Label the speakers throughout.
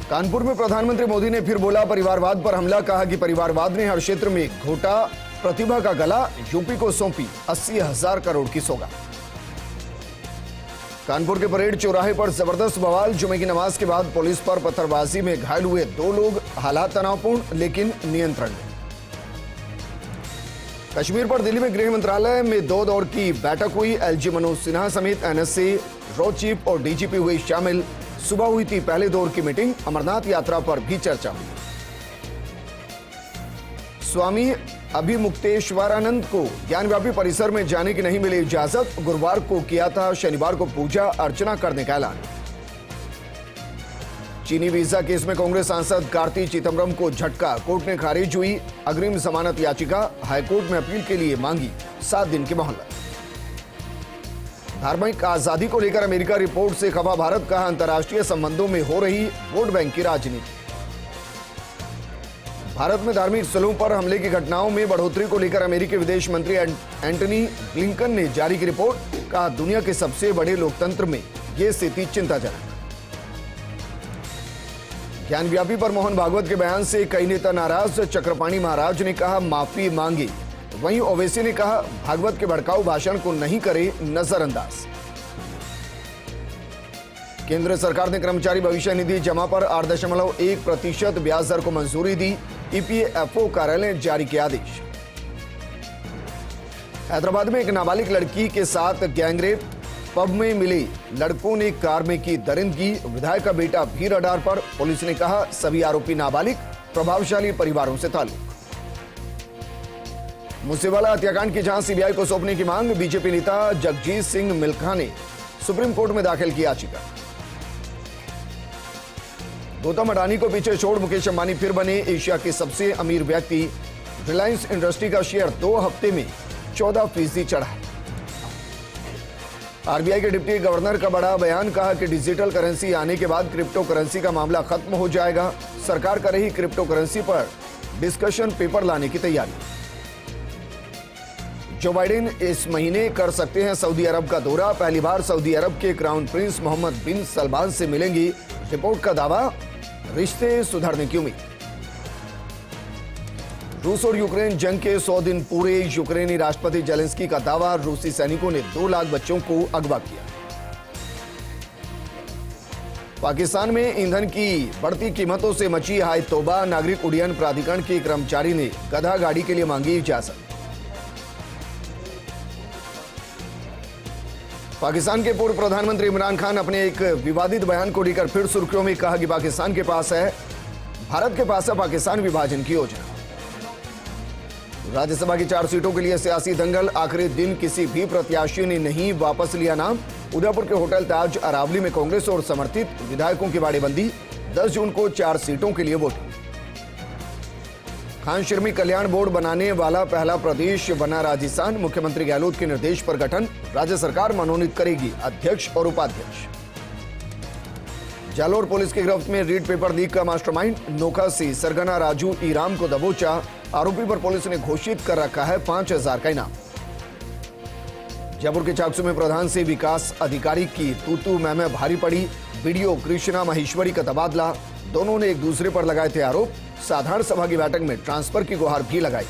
Speaker 1: कानपुर में प्रधानमंत्री मोदी ने फिर बोला परिवारवाद पर हमला। कहा कि परिवारवाद ने हर क्षेत्र में घोटा प्रतिभा का गला। यूपी को सौंपी 80,000 करोड़ की सौगात। कानपुर के परेड चौराहे पर जबरदस्त बवाल। जुमे की नमाज के बाद पुलिस पर पत्थरबाजी में घायल हुए 2 लोग। हालात तनावपूर्ण लेकिन नियंत्रण में। कश्मीर पर दिल्ली में गृह मंत्रालय में 2 दौर की बैठक हुई। एलजी मनोज सिन्हा समेत एनएसए, रो चीफ और डीजीपी हुए शामिल। सुबह हुई थी पहले दौर की मीटिंग। अमरनाथ यात्रा पर भी चर्चा हुई। स्वामी अभिमुक्तेश्वरानंद को ज्ञानव्यापी परिसर में जाने की नहीं मिली इजाजत। गुरुवार को किया था, शनिवार को पूजा अर्चना करने का ऐलान। चीनी वीजा केस में कांग्रेस सांसद कार्ति चिदंबरम को झटका। कोर्ट ने खारिज हुई अग्रिम जमानत याचिका। हाईकोर्ट में अपील के लिए मांगी 7 दिन की मोहलत। धार्मिक आजादी को लेकर अमेरिका रिपोर्ट से खफा भारत। कहा अंतर्राष्ट्रीय संबंधों में हो रही वोट बैंक की राजनीति। भारत में धार्मिक स्थलों पर हमले की घटनाओं में बढ़ोतरी को लेकर अमेरिकी विदेश मंत्री एंटनी ब्लिंकन ने जारी की रिपोर्ट। कहा दुनिया के सबसे बड़े लोकतंत्र में यह स्थिति चिंताजनक। ज्ञानव्यापी पर मोहन भागवत के बयान से कई नेता नाराज। चक्रपाणी महाराज ने कहा माफी मांगी। वहीं ओवैसी ने कहा भागवत के भड़काऊ भाषण को नहीं करे नजरअंदाज। केंद्र सरकार ने कर्मचारी भविष्य निधि जमा पर 8.1% ब्याज दर को मंजूरी दी। ईपीएफओ कार्यालय ने जारी किया आदेश। हैदराबाद में एक नाबालिग लड़की के साथ गैंगरेप। पब में मिले लड़कों ने कार में की दरिंदगी। विधायक का बेटा भी रडार पर। पुलिस ने कहा सभी आरोपी नाबालिग, प्रभावशाली परिवारों से ताल्लुक। मूसेवाला हत्याकांड की जांच सीबीआई को सौंपने की मांग। बीजेपी नेता जगजीत सिंह मिल्खा ने सुप्रीम कोर्ट में दाखिल की याचिका। गौतम अडानी को पीछे छोड़ मुकेश अंबानी फिर बने एशिया के सबसे अमीर व्यक्ति। रिलायंस इंडस्ट्री का शेयर 2 हफ्ते में 14% चढ़ा। आरबीआई के डिप्टी गवर्नर का बड़ा बयान। कहा कि डिजिटल करेंसी आने के बाद क्रिप्टो करेंसी का मामला खत्म हो जाएगा। सरकार कर रही क्रिप्टो करेंसी पर डिस्कशन पेपर लाने की तैयारी। जो बाइडेन इस महीने कर सकते हैं सऊदी अरब का दौरा। पहली बार सऊदी अरब के क्राउन प्रिंस मोहम्मद बिन सलमान से मिलेंगी। रिपोर्ट का दावा, रिश्ते सुधरने की उम्मीद। रूस और यूक्रेन जंग के 100 दिन पूरे। यूक्रेनी राष्ट्रपति जेलेंस्की का दावा, रूसी सैनिकों ने 2 लाख बच्चों को अगवा किया। पाकिस्तान में ईंधन की बढ़ती कीमतों से मची हाय तौबा। नागरिक उड्डयन प्राधिकरण के कर्मचारी ने गधा गाड़ी के लिए मांगी इजाजत। पाकिस्तान के पूर्व प्रधानमंत्री इमरान खान अपने एक विवादित बयान को लेकर फिर सुर्खियों में। कहा कि पाकिस्तान के पास है, भारत के पास है पाकिस्तान विभाजन की योजना। राज्यसभा की 4 सीटों के लिए सियासी दंगल। आखिरी दिन किसी भी प्रत्याशी ने नहीं वापस लिया नाम। उदयपुर के होटल ताज अरावली में कांग्रेस और समर्थित विधायकों की बाड़ेबंदी। 10 जून को 4 सीटों के लिए वोटिंग। खान शिरमी कल्याण बोर्ड बनाने वाला पहला प्रदेश बना राजस्थान। मुख्यमंत्री गहलोत के निर्देश पर गठन। राज्य सरकार मनोनीत करेगी अध्यक्ष और उपाध्यक्ष। जालोर पुलिस की गिरफ्त में रीड पेपर लीक का मास्टरमाइंड। नोखा से सरगना राजू ईराम को दबोचा। आरोपी पर पुलिस ने घोषित कर रखा है 5,000 का इनाम। जयपुर के चाकसू में प्रधान से विकास अधिकारी की तू मैं भारी पड़ी। वीडियो कृष्णा महेश्वरी का तबादला। दोनों ने एक दूसरे पर लगाए थे आरोप। साधारण सभा की बैठक में ट्रांसफर की गुहार भी लगाई।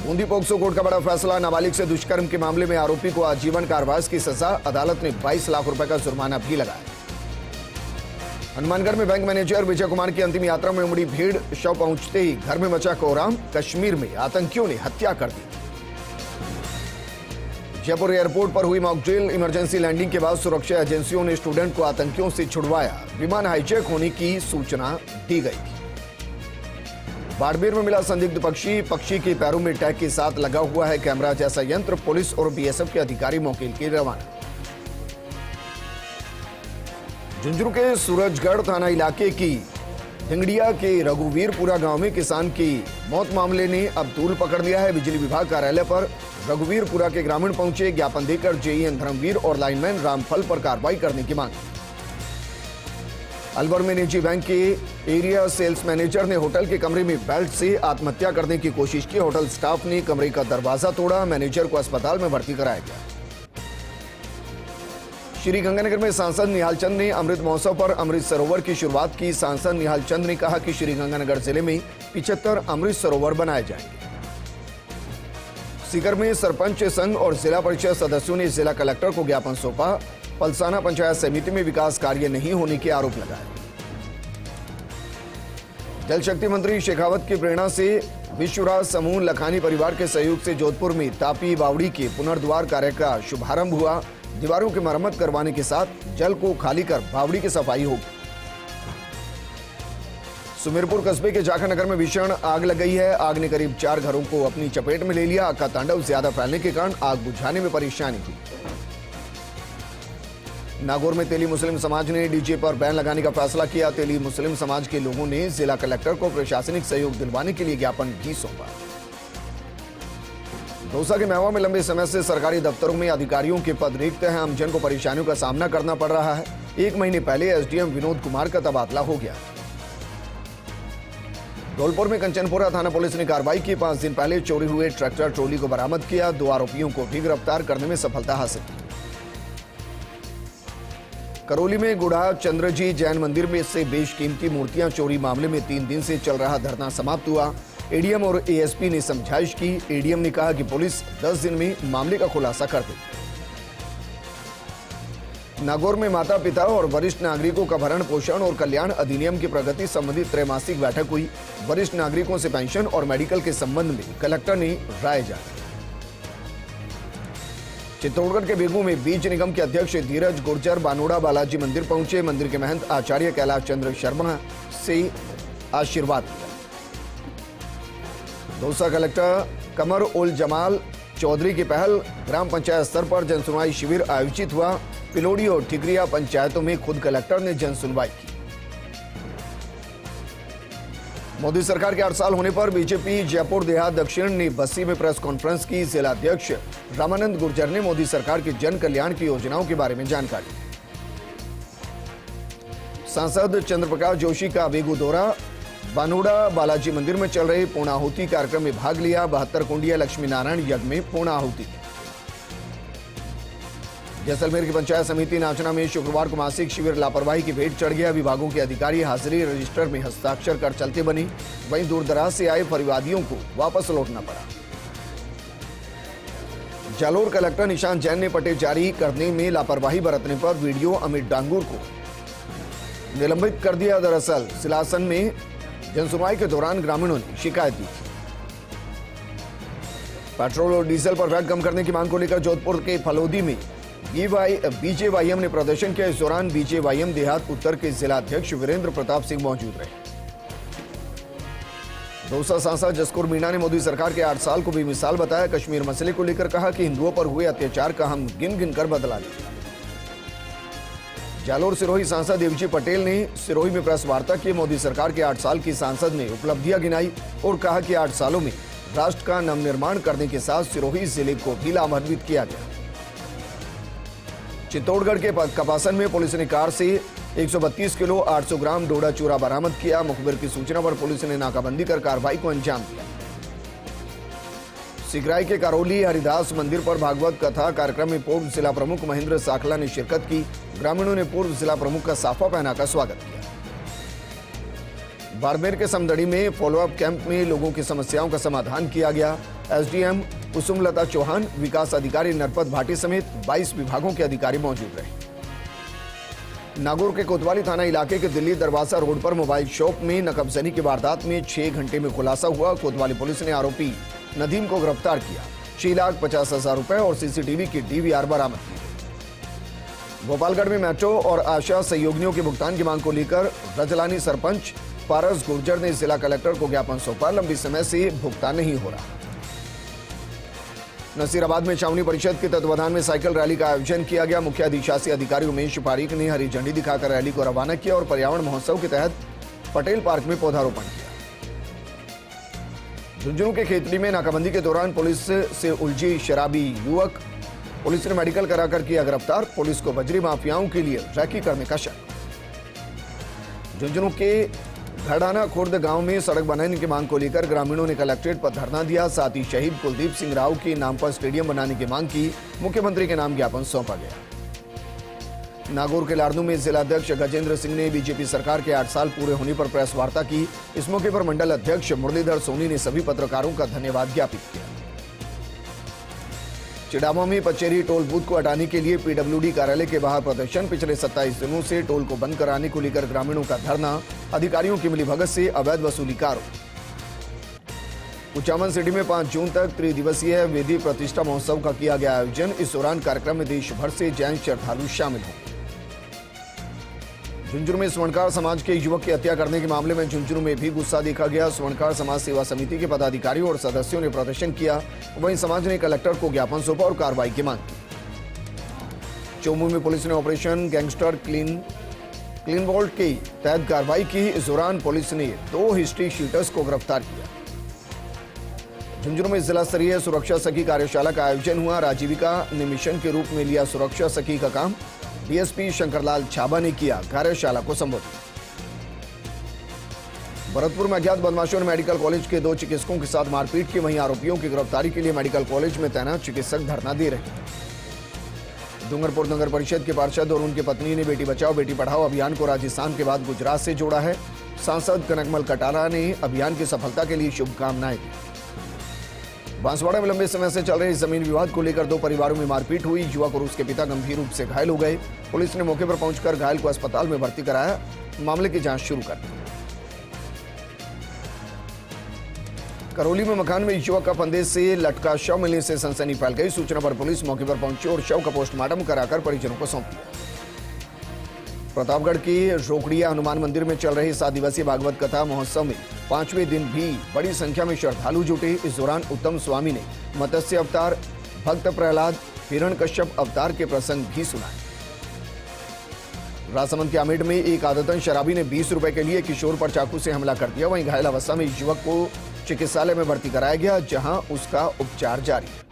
Speaker 1: बूंदी पोक्सो कोर्ट का बड़ा फैसला। नाबालिग से दुष्कर्म के मामले में आरोपी को आजीवन कारावास की सजा। अदालत ने 22 लाख रुपए का जुर्माना भी लगाया। हनुमानगढ़ में बैंक मैनेजर विजय कुमार की अंतिम यात्रा में उमड़ी भीड़। शव पहुंचते ही घर में मचा कोहराम। कश्मीर में आतंकियों ने हत्या कर दी। जयपुर एयरपोर्ट पर हुई मॉकड्रिल। इमरजेंसी लैंडिंग के बाद सुरक्षा एजेंसियों ने स्टूडेंट को आतंकियों से छुड़वाया। विमान हाईजैक होने की सूचना दी गई थी। बाड़मेर में मिला संदिग्ध पक्षी। पक्षी के पैरों में टैग के साथ लगा हुआ है कैमरा जैसा यंत्र। पुलिस और बीएसएफ के अधिकारी मौके के लिए रवाना। झुंझुनू के सूरजगढ़ थाना इलाके की धिंगड़िया के रघुवीरपुरा गांव में किसान की मौत मामले ने अब तूल पकड़ लिया है। बिजली विभाग कार्यालय पर रघुवीरपुरा के ग्रामीण पहुंचे। ज्ञापन देकर जेईएन धर्मवीर और लाइनमैन रामफल पर कार्रवाई करने की मांग। अलवर में निजी बैंक के एरिया सेल्स मैनेजर ने होटल के कमरे में बेल्ट से आत्महत्या करने की कोशिश की। होटल स्टाफ ने कमरे का दरवाजा तोड़ा। मैनेजर को अस्पताल में भर्ती कराया गया। श्रीगंगानगर में सांसद निहाल चंद ने अमृत महोत्सव पर अमृत सरोवर की शुरुआत की। सांसद निहाल चंद ने कहा कि श्रीगंगानगर जिले में 75 अमृत सरोवर बनाए जाएंगे। सीकर में सरपंच संघ और जिला परिषद सदस्यों ने जिला कलेक्टर को ज्ञापन सौंपा। पलसाना पंचायत समिति में विकास कार्य नहीं होने के आरोप लगाए। जल शक्ति मंत्री शेखावत की प्रेरणा से विश्वराज समूह लखानी परिवार के सहयोग से जोधपुर में तापी बावड़ी के पुनर्द्वार कार्य का शुभारंभ हुआ। दीवारों की मरम्मत करवाने के साथ जल को खाली कर बावड़ी की सफाई होगी। सुमेरपुर कस्बे के जाखा नगर में भीषण आग लग गई है। आग ने करीब 4 घरों को अपनी चपेट में ले लिया। आग का तांडव ज्यादा फैलने के कारण आग बुझाने में परेशानी हुई। नागौर में तेली मुस्लिम समाज ने डीजे पर बैन लगाने का फैसला किया। तेली मुस्लिम समाज के लोगों ने जिला कलेक्टर को प्रशासनिक सहयोग दिलवाने के लिए ज्ञापन भी सौंपा। दौसा के महवा में लंबे समय से सरकारी दफ्तरों में अधिकारियों के पद रिक्त हैं। आमजन को परेशानियों का सामना करना पड़ रहा है। 1 महीने पहले एसडीएम विनोद कुमार का तबादला हो गया। धौलपुर में कंचनपुरा थाना पुलिस ने कार्रवाई की। 5 दिन पहले चोरी हुए ट्रैक्टर ट्रॉली को बरामद किया। 2 आरोपियों को भी गिरफ्तार करने में सफलता हासिल की। करौली में गुढ़ा चंद्रजी जैन मंदिर में से बेशकीमती मूर्तियां चोरी मामले में 3 दिन से चल रहा धरना समाप्त हुआ। एडीएम और एएसपी ने समझाइश की। एडीएम ने कहा कि पुलिस 10 दिन में मामले का खुलासा कर देगी। नागौर में माता पिता और वरिष्ठ नागरिकों का भरण पोषण और कल्याण अधिनियम की प्रगति संबंधी त्रैमासिक बैठक हुई। वरिष्ठ नागरिकों से पेंशन और मेडिकल के संबंध में कलेक्टर ने राय जारी। चित्तौड़गढ़ के बेगू में बीज निगम के अध्यक्ष धीरज गुर्जर बानोड़ा बालाजी मंदिर पहुंचे। मंदिर के महंत आचार्य कैलाश चंद्र शर्मा से आशीर्वाद लिया। दौसा कलेक्टर कमर उल जमाल चौधरी की पहल ग्राम पंचायत स्तर पर जनसुनवाई शिविर आयोजित हुआ। पिलोड़ी और ठिकरिया पंचायतों में खुद कलेक्टर ने जनसुनवाई की। मोदी सरकार के 8 साल होने पर बीजेपी जयपुर देहात दक्षिण ने बस्सी में प्रेस कॉन्फ्रेंस की। जिला अध्यक्ष रामानंद गुर्जर ने मोदी सरकार की जन कल्याण की योजनाओं के बारे में जानकारी दी। सांसद चंद्रप्रकाश जोशी का बेगू दौरा। बानोड़ा बालाजी मंदिर में चल रहे पूर्णाहुति कार्यक्रम में भाग लिया। 72 कुंडिया लक्ष्मी नारायण यज्ञ में पूर्णाहुति। जैसलमेर की पंचायत समिति नाचना में शुक्रवार को मासिक शिविर लापरवाही की भेंट चढ़ गया। विभागों के अधिकारी हाजिरी रजिस्टर में हस्ताक्षर कर चलते बने। वहीं दूरदराज से आए परिवादियों को वापस लौटना पड़ा। जालोर कलेक्टर निशांत जैन ने पट्टे जारी करने में लापरवाही बरतने पर वीडियो अमित डांगुर को निलंबित कर दिया। दरअसल सिलासन में जनसुनवाई के दौरान ग्रामीणों ने शिकायत दी। पेट्रोल और डीजल पर वैट कम करने की मांग को लेकर जोधपुर के फलोदी में बीजेवाईएम ने प्रदर्शन किया। इस दौरान बीजेवाईएम देहात उत्तर के जिला अध्यक्ष वीरेंद्र प्रताप सिंह मौजूद रहे। दौसा सांसद जसकुर मीणा ने मोदी सरकार के 8 साल को बेमिसाल बताया। कश्मीर मसले को लेकर कहा कि हिंदुओं पर हुए अत्याचार का हम गिन गिन कर बदला लेंगे। जालोर सिरोही सांसद देवजी पटेल ने सिरोही में प्रेस वार्ता की। मोदी सरकार के 8 साल की सांसद ने उपलब्धियां गिनाई और कहा कि 8 सालों में राष्ट्र का नवनिर्माण करने के साथ सिरोही जिले को भी लाभान्वित किया गया। चित्तौड़गढ़ के कपासन में पुलिस ने कार से 132 किलो 800 ग्राम डोडा चूरा बरामद किया। मुखबिर की सूचना पर पुलिस ने नाकाबंदी कर कार्रवाई को अंजाम दिया। सिगराई के करौली हरिदास मंदिर पर भागवत कथा कार्यक्रम में पूर्व जिला प्रमुख महेंद्र साखला ने शिरकत की। ग्रामीणों ने पूर्व जिला प्रमुख का साफा पहनाकर स्वागत किया। बाड़मेर के समदड़ी में फॉलोअप कैंप में लोगों की समस्याओं का समाधान किया गया। एसडीएम कुसुमलता चौहान, विकास अधिकारी नरपत भाटी समेत 22 विभागों के अधिकारी मौजूद रहे। नागौर के कोतवाली थाना इलाके के दिल्ली दरवाजा रोड पर मोबाइल शॉप में नकबजनी की वारदात में 6 घंटे में खुलासा हुआ। कोतवाली पुलिस ने आरोपी नदीम को गिरफ्तार किया। 6,50,000 रुपए और सीसीटीवी की डीवीआर बरामद की। गोपालगढ़ में मेट्रो और आशा सहयोगियों के भुगतान की मांग को लेकर रजलानी सरपंच पारस गुर्जर ने जिला कलेक्टर को ज्ञापन सौंपा। लंबी समय से भुगतान नहीं हो रहा। नसीराबाद में छावनी परिषद के तत्वाधान में साइकिल रैली का आयोजन किया गया। मुख्य अधिशासी अधिकारी उमेश पारीक ने हरी झंडी दिखाकर रैली को रवाना किया और पर्यावरण महोत्सव के तहत पटेल पार्क में पौधारोपण किया। झुंझुनू के खेतड़ी में नाकाबंदी के दौरान पुलिस से उलझी शराबी युवक, पुलिस ने मेडिकल कराकर किया गिरफ्तार। पुलिस को बजरी माफियाओं के लिए रैकी करने का शक। झुंझुनू के घड़ाना खुर्द गांव में सड़क बनाने की मांग को लेकर ग्रामीणों ने कलेक्ट्रेट पर धरना दिया। साथ ही शहीद कुलदीप सिंह राव के नाम पर स्टेडियम बनाने की मांग की। मुख्यमंत्री के नाम ज्ञापन सौंपा गया। नागौर के लाड़नू में जिलाध्यक्ष गजेंद्र सिंह ने बीजेपी सरकार के 8 साल पूरे होने पर प्रेस वार्ता की। इस मौके पर मंडल अध्यक्ष मुरलीधर सोनी ने सभी पत्रकारों का धन्यवाद ज्ञापित किया। चिड़ावा में पचेरी टोल बूथ को हटाने के लिए पीडब्ल्यूडी कार्यालय के बाहर प्रदर्शन। पिछले 27 दिनों से टोल को बंद कराने को लेकर ग्रामीणों का धरना, अधिकारियों की मिलीभगत से अवैध वसूली का आरोप। कुचामन सिटी में 5 जून तक त्रिदिवसीय वेदी प्रतिष्ठा महोत्सव का किया गया आयोजन। इस दौरान कार्यक्रम में देश भर से जैन श्रद्धालु शामिल होंगे। झुंझुनू में स्वर्णकार समाज के युवक की हत्या करने के मामले में झुंझुनू में भी गुस्सा देखा गया। स्वर्णकार समाज सेवा समिति के पदाधिकारियों और सदस्यों ने प्रदर्शन किया। वहीं समाज ने कलेक्टर को ज्ञापन सौंपा और कार्रवाई की मांग की। चौमू में पुलिस ने ऑपरेशन गैंगस्टर क्लीन वॉल्ट के तहत कार्रवाई की। इस दौरान पुलिस ने 2 हिस्ट्री शीटर्स को गिरफ्तार किया। झुंझुनू में जिला स्तरीय सुरक्षा सखी कार्यशाला का आयोजन हुआ। राजीविका ने मिशन के रूप में लिया सुरक्षा सखी का काम। डीएसपी शंकरलाल छाबा ने किया कार्यशाला को संबोधित। भरतपुर में अज्ञात बदमाशों ने मेडिकल कॉलेज के 2 चिकित्सकों के साथ मारपीट की। वहीं आरोपियों की गिरफ्तारी के लिए मेडिकल कॉलेज में तैनात चिकित्सक धरना दे रहे हैं। डूंगरपुर नगर परिषद के पार्षद और उनकी पत्नी ने बेटी बचाओ बेटी पढ़ाओ अभियान को राजस्थान के बाद गुजरात से जोड़ा है। सांसद कनकमल कटारा ने अभियान की सफलता के लिए शुभकामनाएं दी। बांसवाड़ा में लंबे समय से चल रहे जमीन विवाद को लेकर 2 परिवारों में मारपीट हुई। युवक और उसके पिता गंभीर रूप से घायल हो गए। पुलिस ने मौके पर पहुंचकर घायल को अस्पताल में भर्ती कराया। मामले की जांच शुरू कर दी। करौली में मकान में युवक का फंदे से लटका शव मिलने से सनसनी फैल गई। सूचना पर पुलिस मौके पर पहुंची और शव का पोस्टमार्टम कराकर परिजनों को सौंप दिया। प्रतापगढ़ की रोकड़िया हनुमान मंदिर में चल रही 7 दिवसीय भागवत कथा महोत्सव में 5वें दिन भी बड़ी संख्या में श्रद्धालु जुटे। इस दौरान उत्तम स्वामी ने मत्स्य अवतार, भक्त प्रहलाद, हिरण्यकश्यप अवतार के प्रसंग भी सुनाए। राजसमंद के आमेठ में एक आदतन शराबी ने 20 रुपए के लिए किशोर पर चाकू से हमला कर दिया। वहीं घायल अवस्था में युवक को चिकित्सालय में भर्ती कराया गया, जहां उसका उपचार जारी है।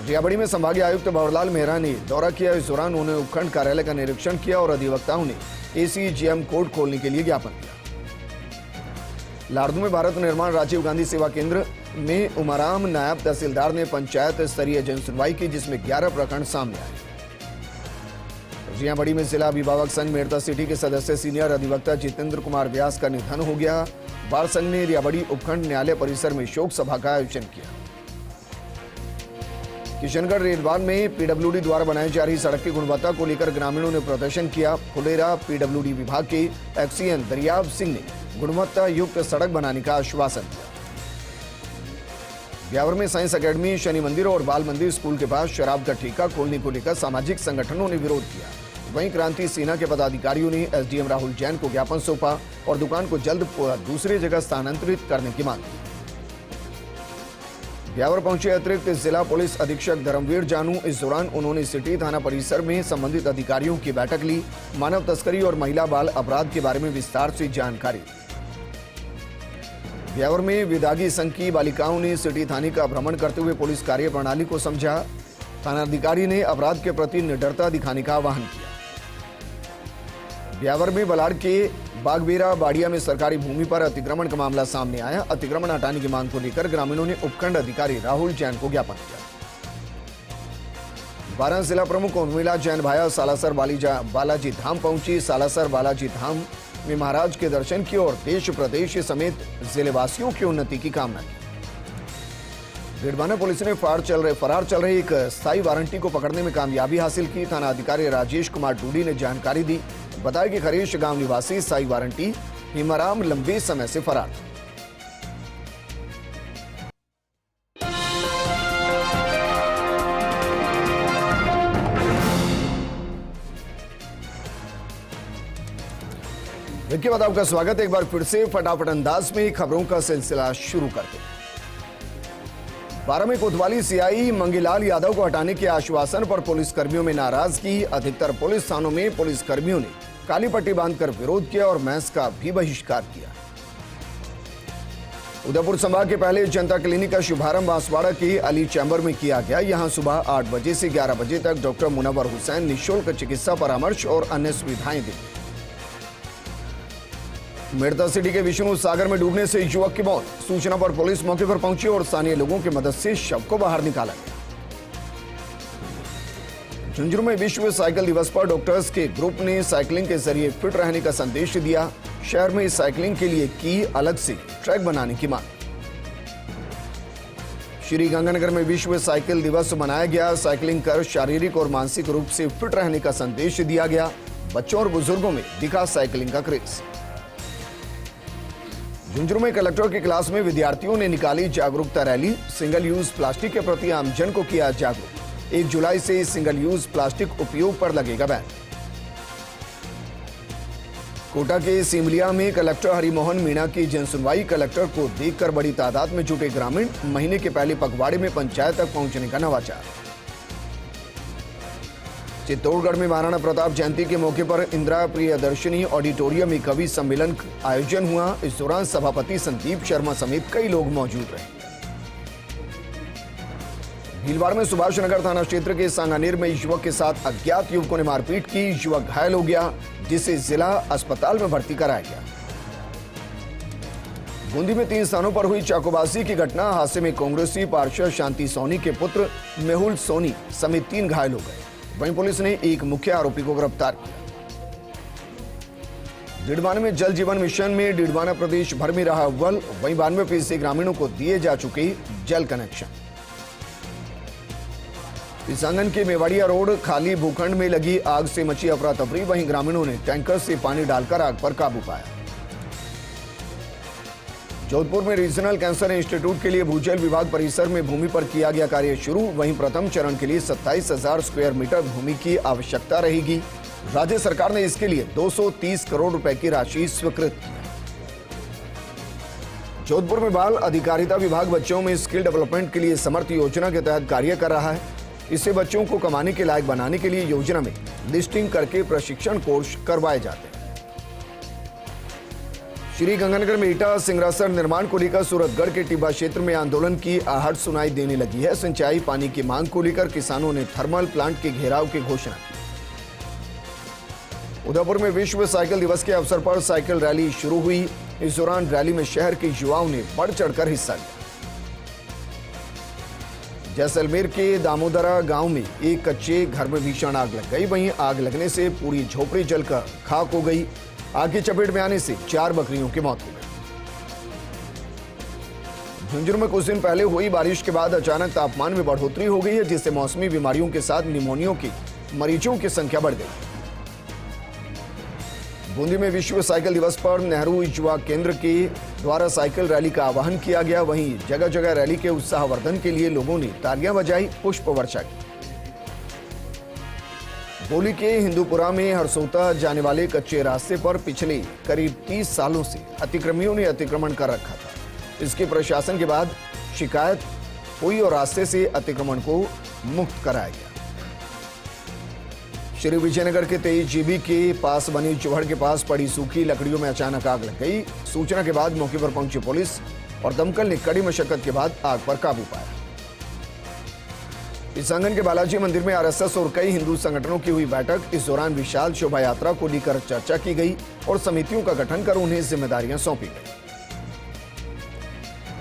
Speaker 1: रियाबड़ी में संभागीय आयुक्त भंवरलाल मेहरा ने दौरा किया। इस दौरान उन्होंने उपखंड कार्यालय का निरीक्षण किया और अधिवक्ताओं ने एसीजीएम कोड खोलने के लिए ज्ञापन दिया। लाड़नू में भारत निर्माण राजीव गांधी सेवा केंद्र में उमाराम नायब तहसीलदार ने पंचायत स्तरीय जन सुनवाई की, जिसमें 11 प्रकरण सामने आए। रियाबड़ी में जिला अभिभावक संघ मेड़ता सिटी के सदस्य सीनियर अधिवक्ता जितेंद्र कुमार व्यास का निधन हो गया। बार संघ ने रियाबड़ी उपखंड न्यायालय परिसर में शोक सभा का आयोजन किया। किशनगढ़ रेलवान में पीडब्ल्यूडी द्वारा बनाई जा रही सड़क की गुणवत्ता को लेकर ग्रामीणों ने प्रदर्शन किया। फुलेरा पीडब्ल्यूडी विभाग के एक्सीएन दरियाब सिंह ने गुणवत्ता युक्त सड़क बनाने का आश्वासन दिया। ब्यावर में साइंस एकेडमी, शनि मंदिर और बाल मंदिर स्कूल के पास शराब का ठेका खोलने को लेकर सामाजिक संगठनों ने विरोध किया। वहीं क्रांति सेना के पदाधिकारियों ने एसडीएम राहुल जैन को ज्ञापन सौंपा और दुकान को जल्द दूसरी जगह स्थानांतरित करने की मांग की। ब्यावर पहुंचे अतिरिक्त जिला पुलिस अधीक्षक धर्मवीर जानू। इस दौरान उन्होंने सिटी थाना परिसर में संबंधित अधिकारियों की बैठक ली। मानव तस्करी और महिला बाल अपराध के बारे में विस्तार से जानकारी दी। ब्यावर में विदागी संघ की बालिकाओं ने सिटी थाने का भ्रमण करते हुए पुलिस कार्य प्रणाली को समझा। थानाधिकारी ने अपराध के प्रति निडरता दिखाने का आह्वान किया। ब्यावर में बलाड़ के बागबेरा बाड़िया में सरकारी भूमि पर अतिक्रमण का मामला सामने आया। अतिक्रमण हटाने की मांग को लेकर ग्रामीणों ने उपखंड अधिकारी राहुल जैन को ज्ञापन किया। 12 जिला प्रमुख उर्मिला जैन भाया सालासर बालाजी धाम पहुंची। सालासर बालाजी धाम में महाराज के दर्शन किए और देश प्रदेश समेत जिलेवासियों की उन्नति की कामना की। गिडवाना पुलिस ने फरार चल रहे एक स्थायी वारंटी को पकड़ने में कामयाबी हासिल की। थाना अधिकारी राजेश कुमार टूडी ने जानकारी दी। बताया कि खरीश गांव निवासी साई वारंटी हिमाराम लंबे समय से फरार था। इसके बाद आपका स्वागत है एक बार फिर से फटाफट अंदाज में खबरों का सिलसिला शुरू करते हैं। 12 में कोतवाली सीआई मंगीलाल यादव को हटाने के आश्वासन पर पुलिसकर्मियों में नाराजगी। अधिकतर पुलिस थानों में पुलिसकर्मियों ने काली पट्टी बांधकर विरोध किया और मैच का भी बहिष्कार किया। उदयपुर संभाग के पहले जनता क्लिनिक का शुभारंभ बांसवाड़ा के अली चैम्बर में किया गया। यहां सुबह 8 बजे से 11 बजे तक डॉक्टर मुनव्वर हुसैन निःशुल्क चिकित्सा परामर्श और अन्य सुविधाएं देंगे। मेड़ता सिटी के विष्णु सागर में डूबने से युवक की मौत। सूचना पर पुलिस मौके पर पहुंची और स्थानीय लोगों की मदद से शव को बाहर निकाला गया। झुंझुनू में विश्व साइकिल दिवस पर डॉक्टर्स के ग्रुप ने साइकिलिंग के जरिए फिट रहने का संदेश दिया। शहर में साइकिलिंग के लिए की अलग से ट्रैक बनाने की मांग। श्री गंगानगर में विश्व साइकिल दिवस मनाया गया। साइकिलिंग कर शारीरिक और मानसिक रूप से फिट रहने का संदेश दिया गया। बच्चों और बुजुर्गों में दिखा साइकिलिंग का क्रेज। झुंझुनू में कलेक्टर की क्लास में विद्यार्थियों ने निकाली जागरूकता रैली। सिंगल यूज प्लास्टिक के प्रति आमजन को किया जागरूक। 1 जुलाई से सिंगल यूज प्लास्टिक उपयोग पर लगेगा बैन। कोटा के सिमलिया में कलेक्टर हरिमोहन मीणा की जनसुनवाई। कलेक्टर को देखकर बड़ी तादाद में जुटे ग्रामीण। महीने के पहले पखवाड़े में पंचायत तक पहुंचने का नवाचार। चित्तौड़गढ़ में महाराणा प्रताप जयंती के मौके पर इंदिरा प्रियदर्शनी ऑडिटोरियम में कवि सम्मेलन का आयोजन हुआ। इस दौरान सभापति संदीप शर्मा समेत कई लोग मौजूद रहे। भीलवाड़ा में सुभाष नगर थाना क्षेत्र के सांगानेर में युवक के साथ अज्ञात युवकों ने मारपीट की। युवक घायल हो गया, जिसे जिला अस्पताल में भर्ती कराया गया। बूंदी में 3 स्थानों पर हुई चाकूबाजी की घटना। हादसे में कांग्रेसी पार्षद शांति सोनी के पुत्र मेहुल सोनी समेत 3 घायल हो गए। वहीं पुलिस ने एक मुख्य आरोपी को गिरफ्तार किया। डिडवाना में जल जीवन मिशन में डिडवाना प्रदेश भर में रहा अव्वल। वहीं 92% ग्रामीणों को दिए जा चुके जल कनेक्शन। किसानगंज के मेवाड़िया रोड खाली भूखंड में लगी आग से मची अफरा तफरी। वहीं ग्रामीणों ने टैंकर से पानी डालकर आग पर काबू पाया। जोधपुर में रीजनल कैंसर इंस्टीट्यूट के लिए भूजल विभाग परिसर में भूमि पर किया गया कार्य शुरू। वहीं प्रथम चरण के लिए 27,000 स्क्वायर मीटर भूमि की आवश्यकता रहेगी। राज्य सरकार ने इसके लिए 230 करोड़ रुपए की राशि स्वीकृत की। जोधपुर में बाल अधिकारिता विभाग बच्चों में स्किल डेवलपमेंट के लिए समर्थ योजना के तहत कार्य कर रहा है। इससे बच्चों को कमाने के लायक बनाने के लिए योजना में लिस्टिंग करके प्रशिक्षण कोर्स करवाए जाते हैं। श्री गंगानगर में ईटा सिंगरासर निर्माण को लेकर सूरतगढ़ के टिब्बा क्षेत्र में आंदोलन की आहट सुनाई देने लगी है। सिंचाई पानी की मांग को लेकर किसानों ने थर्मल प्लांट के घेराव की घोषणा की। उदयपुर में विश्व साइकिल दिवस के अवसर पर साइकिल रैली शुरू हुई। इस दौरान रैली में शहर के युवाओं ने बढ़ चढ़कर हिस्सा लिया। जैसलमेर के दामोदरा गांव में एक कच्चे घर में भीषण आग लग गई। वहीं आग लगने से पूरी झोपड़ी जलकर खाक हो गई। आग की चपेट में आने से 4 बकरियों की मौत हो गई। झुंझुनू में कुछ दिन पहले हुई बारिश के बाद अचानक तापमान में बढ़ोतरी हो गई है, जिससे मौसमी बीमारियों के साथ निमोनिया के मरीजों की संख्या बढ़ गई। बूंदी में विश्व साइकिल दिवस पर नेहरू युवा केंद्र के द्वारा साइकिल रैली का आह्वान किया गया। वहीं जगह जगह रैली के उत्साहवर्धन के लिए लोगों ने तालियां बजाई, पुष्प वर्षा की। बोली के हिंदूपुरा में हरसोता जाने वाले कच्चे रास्ते पर पिछले करीब 30 सालों से अतिक्रमियों ने अतिक्रमण कर रखा था। इसके प्रशासन के बाद शिकायत हुई और रास्ते से अतिक्रमण को मुक्त कराया गया। श्री विजयनगर के 23 जीबी के पास बनी चौहड़ के पास पड़ी सूखी लकड़ियों में अचानक आग लग गई। सूचना के बाद मौके पर पहुंची पुलिस और दमकल ने कड़ी मशक्कत के बाद आग पर काबू पाया। किसानगंज के बालाजी मंदिर में आरएसएस और कई हिंदू संगठनों की हुई बैठक। इस दौरान विशाल शोभा यात्रा को लेकर चर्चा की गई और समितियों का गठन कर उन्हें जिम्मेदारियां सौंपी गई।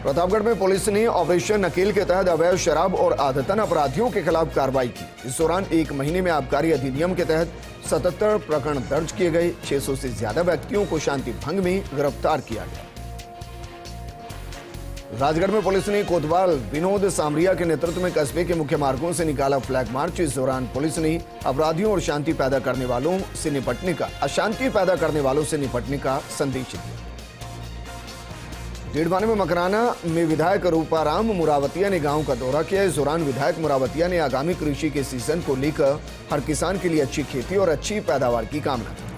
Speaker 1: प्रतापगढ़ में पुलिस ने ऑपरेशन नकेल के तहत अवैध शराब और आदतन अपराधियों के खिलाफ कार्रवाई की। इस दौरान 1 महीने में आबकारी अधिनियम के तहत 77 प्रकरण दर्ज किए गए। 600 से ज्यादा व्यक्तियों को शांति भंग में गिरफ्तार किया गया। राजगढ़ में पुलिस ने कोतवाल विनोद सामरिया के नेतृत्व में कस्बे के मुख्य मार्गों से निकाला फ्लैग मार्च। इस दौरान पुलिस ने अपराधियों और अशांति पैदा करने वालों से निपटने का संदेश दिया। डिडवाना में मकराना में विधायक रूपाराम मुरावतिया ने गांव का दौरा किया। इस दौरान विधायक मुरावतिया ने आगामी कृषि के सीजन को लेकर हर किसान के लिए अच्छी खेती और अच्छी पैदावार की कामना की।